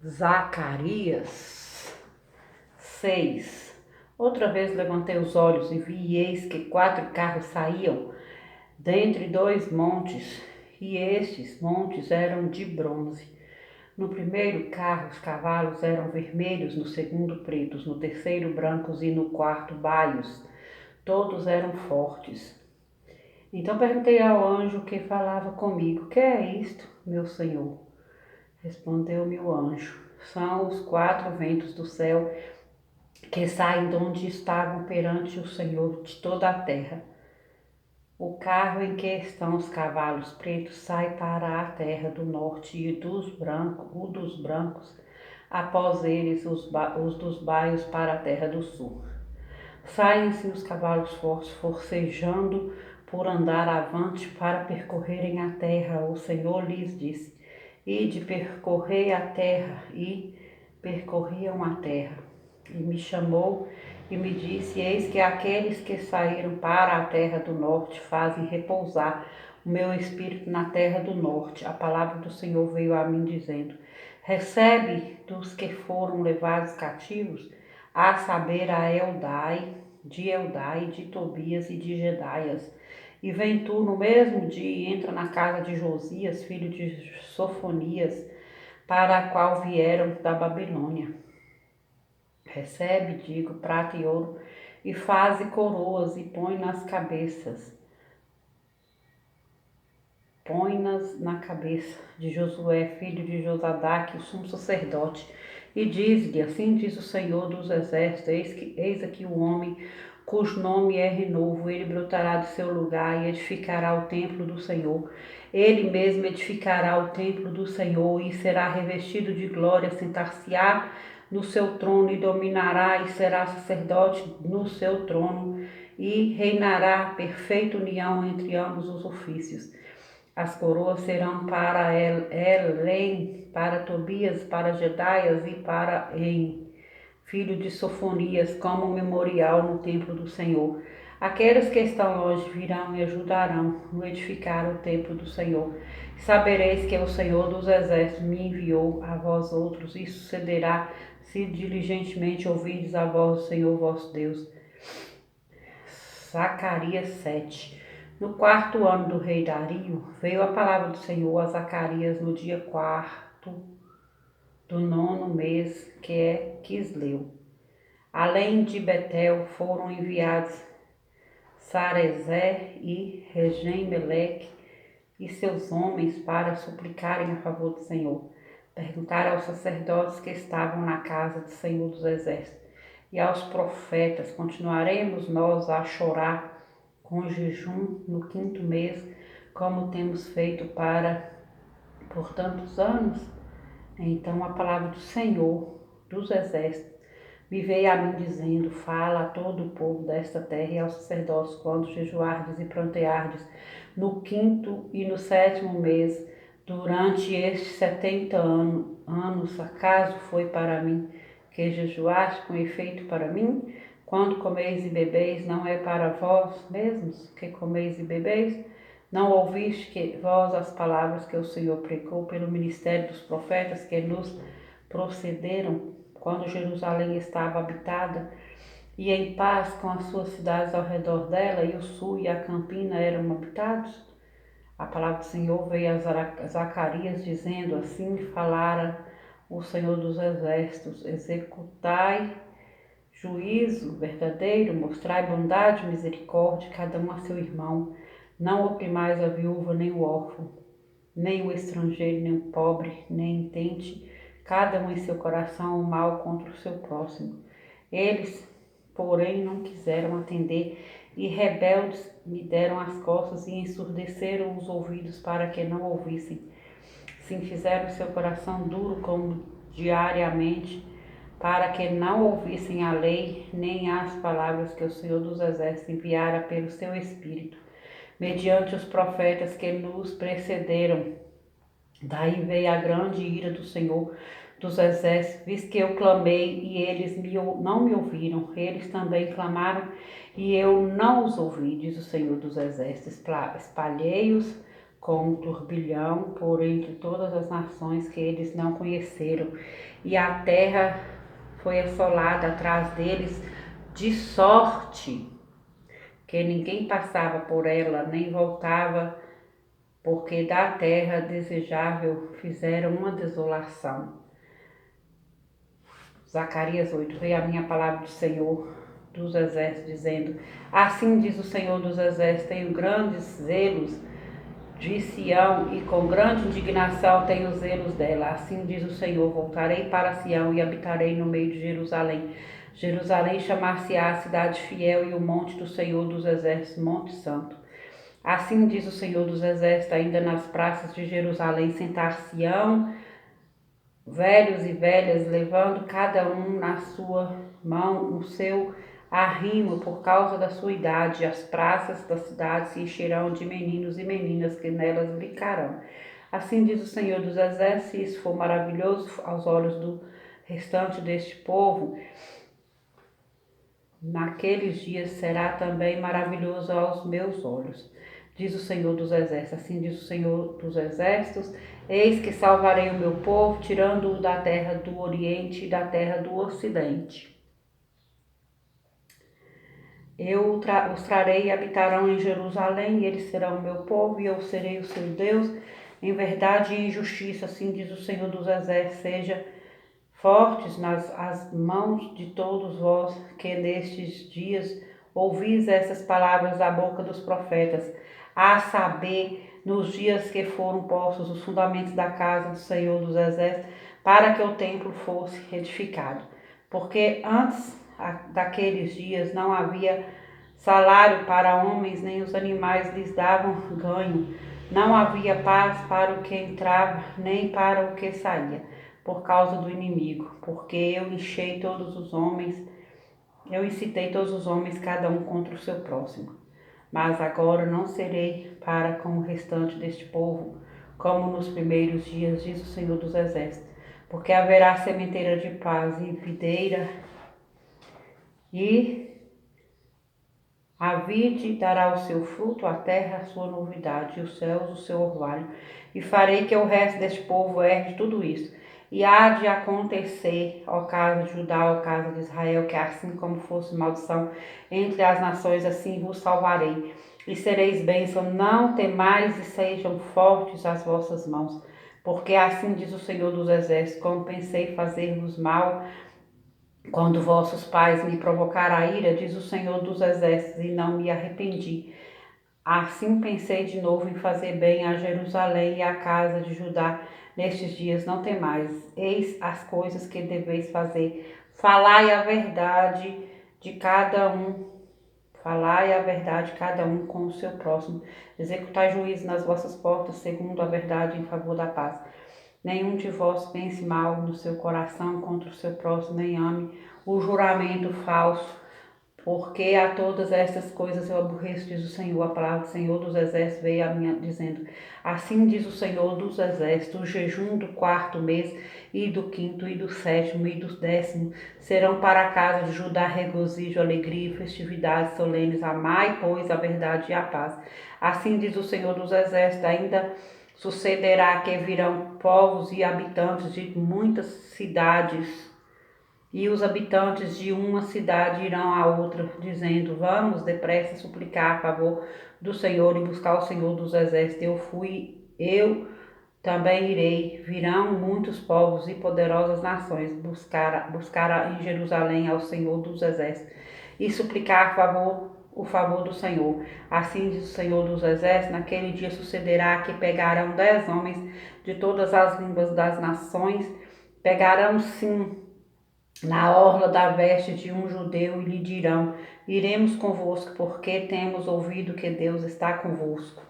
Zacarias 6. Outra vez levantei os olhos e vi, e eis que 4 carros saíam dentre 2 montes, e estes montes eram de bronze. No primeiro carro os cavalos eram vermelhos, no segundo pretos, no terceiro brancos e no quarto baios. Todos eram fortes. Então perguntei ao anjo que falava comigo: que é isto, meu senhor? Respondeu-me o anjo: são os 4 ventos do céu que saem de onde estavam perante o Senhor de toda a terra. O carro em que estão os cavalos pretos sai para a terra do norte, e o dos brancos, após eles os dos baios para a terra do sul. Saem-se os cavalos fortes, forcejando por andar avante para percorrerem a terra. O Senhor lhes disse: ide percorrer a terra, e percorriam a terra. E me chamou e me disse: eis que aqueles que saíram para a terra do norte fazem repousar o meu espírito na terra do norte. A palavra do Senhor veio a mim dizendo: recebe dos que foram levados cativos, a saber a Eldai, de Tobias e de Jedaias. E vem tu no mesmo dia e entra na casa de Josias, filho de Sofonias, para a qual vieram da Babilônia. Recebe, digo, prata e ouro, e faze coroas e põe-nas na cabeça de Josué, filho de Josadaque, o sumo sacerdote, e diz-lhe: assim diz o Senhor dos exércitos, eis aqui o homem cujo nome é renovo, ele brotará do seu lugar e edificará o templo do Senhor. Ele mesmo edificará o templo do Senhor e será revestido de glória, sentar-se-á no seu trono e dominará e será sacerdote no seu trono e reinará perfeita união entre ambos os ofícios. As coroas serão para Elém, para Tobias, para Jedaias e para En, filho de Sofonias, como um memorial no templo do Senhor. Aqueles que estão longe virão e ajudarão no edificar o templo do Senhor. Sabereis que o Senhor dos exércitos me enviou a vós outros. Isso sucederá se diligentemente ouvirdes a voz do Senhor vosso Deus. Zacarias 7. No 4º ano do rei Dario, veio a palavra do Senhor a Zacarias no dia 4º do 9º mês, que é Quisleu. Além de Betel foram enviados Sarezé e Regem-Meleque e seus homens para suplicarem a favor do Senhor. Perguntaram aos sacerdotes que estavam na casa do Senhor dos Exércitos e aos profetas: continuaremos nós a chorar com jejum no 5º mês, como temos feito por tantos anos? Então a palavra do Senhor dos Exércitos me veio a mim dizendo: fala a todo o povo desta terra e aos sacerdotes, quando jejuardes e pranteardes no 5º e no 7º mês, durante estes 70 anos, acaso foi para mim que jejuaste com efeito para mim? Quando comeis e bebeis, não é para vós mesmos que comeis e bebeis? Não ouviste vós as palavras que o Senhor pregou pelo ministério dos profetas que nos procederam, quando Jerusalém estava habitada e em paz, com as suas cidades ao redor dela, e o sul e a campina eram habitados? A palavra do Senhor veio a Zacarias dizendo: assim falara o Senhor dos exércitos: executai juízo verdadeiro, mostrai bondade e misericórdia, cada um a seu irmão. Não oprimais a viúva nem o órfão, nem o estrangeiro, nem o pobre, nem intente cada um em seu coração o mal contra o seu próximo. Eles, porém, não quiseram atender, e rebeldes me deram as costas e ensurdeceram os ouvidos para que não ouvissem. Sim, fizeram seu coração duro como diariamente, para que não ouvissem a lei, nem as palavras que o Senhor dos Exércitos enviara pelo seu Espírito, mediante os profetas que nos precederam. Daí veio a grande ira do Senhor dos Exércitos, visto que eu clamei e eles não me ouviram. Eles também clamaram e eu não os ouvi, diz o Senhor dos Exércitos. Espalhei-os com um turbilhão por entre todas as nações que eles não conheceram, e a terra foi assolada atrás deles, de sorte que ninguém passava por ela, nem voltava, porque da terra desejável fizeram uma desolação. Zacarias 8, veio a minha palavra do Senhor dos exércitos, dizendo: assim diz o Senhor dos exércitos, tenho grandes zelos de Sião, e com grande indignação tenho zelos dela. Assim diz o Senhor: voltarei para Sião e habitarei no meio de Jerusalém. Jerusalém chamar-se-á a cidade fiel, e o monte do Senhor dos exércitos, monte santo. Assim diz o Senhor dos exércitos: ainda nas praças de Jerusalém sentar-se-ão velhos e velhas, levando cada um na sua mão o seu arrimo por causa da sua idade. As praças da cidade se encherão de meninos e meninas que nelas brincarão. Assim diz o Senhor dos exércitos: se isso for maravilhoso aos olhos do restante deste povo, naqueles dias será também maravilhoso aos meus olhos. Diz o Senhor dos exércitos. Assim diz o Senhor dos exércitos: eis que salvarei o meu povo, tirando-o da terra do oriente e da terra do ocidente. Eu os trarei e habitarão em Jerusalém, e eles serão o meu povo, e eu serei o seu Deus. Em verdade e em justiça, assim diz o Senhor dos exércitos: seja fortes nas as mãos de todos vós que nestes dias ouvis essas palavras da boca dos profetas, a saber, nos dias que foram postos os fundamentos da casa do Senhor dos exércitos, para que o templo fosse edificado. Porque antes daqueles dias não havia salário para homens, nem os animais lhes davam ganho. Não havia paz para o que entrava, nem para o que saía, por causa do inimigo, porque eu incitei todos os homens, cada um contra o seu próximo. Mas agora não serei para com o restante deste povo, como nos primeiros dias, diz o Senhor dos exércitos, porque haverá sementeira de paz e videira, e a vide dará o seu fruto, a terra a sua novidade, e os céus o seu orvalho. E farei que o resto deste povo herde tudo isso. E há de acontecer, ó casa de Judá, ó casa de Israel, que assim como fosse maldição entre as nações, assim vos salvarei. E sereis bênção, não temais e sejam fortes as vossas mãos. Porque assim diz o Senhor dos exércitos: como pensei fazer-vos mal, quando vossos pais me provocaram a ira, diz o Senhor dos exércitos, e não me arrependi. Assim pensei de novo em fazer bem a Jerusalém e à casa de Judá nestes dias. Não temais, eis as coisas que deveis fazer. Falai a verdade de cada um. Falai a verdade cada um com o seu próximo. Executai juízo nas vossas portas, segundo a verdade em favor da paz. Nenhum de vós pense mal no seu coração contra o seu próximo, nem ame o juramento falso, porque a todas estas coisas eu aborreço, diz o Senhor. A palavra do Senhor dos exércitos veio a mim dizendo: assim diz o Senhor dos exércitos: o jejum do quarto mês, e do quinto, e do sétimo, e do 10º serão para a casa de Judá regozijo, alegria e festividades solenes. Amai, pois, a verdade e a paz. Assim diz o Senhor dos exércitos: ainda sucederá que virão povos e habitantes de muitas cidades, e os habitantes de uma cidade irão à outra, dizendo: vamos depressa suplicar a favor do Senhor e buscar o Senhor dos exércitos. Eu também irei. Virão muitos povos e poderosas nações buscar em Jerusalém ao Senhor dos exércitos e suplicar o favor do Senhor. Assim diz o Senhor dos exércitos: naquele dia sucederá que pegarão 10 homens de todas as línguas das nações, pegarão sim na orla da veste de um judeu, e lhe dirão: iremos convosco, porque temos ouvido que Deus está convosco.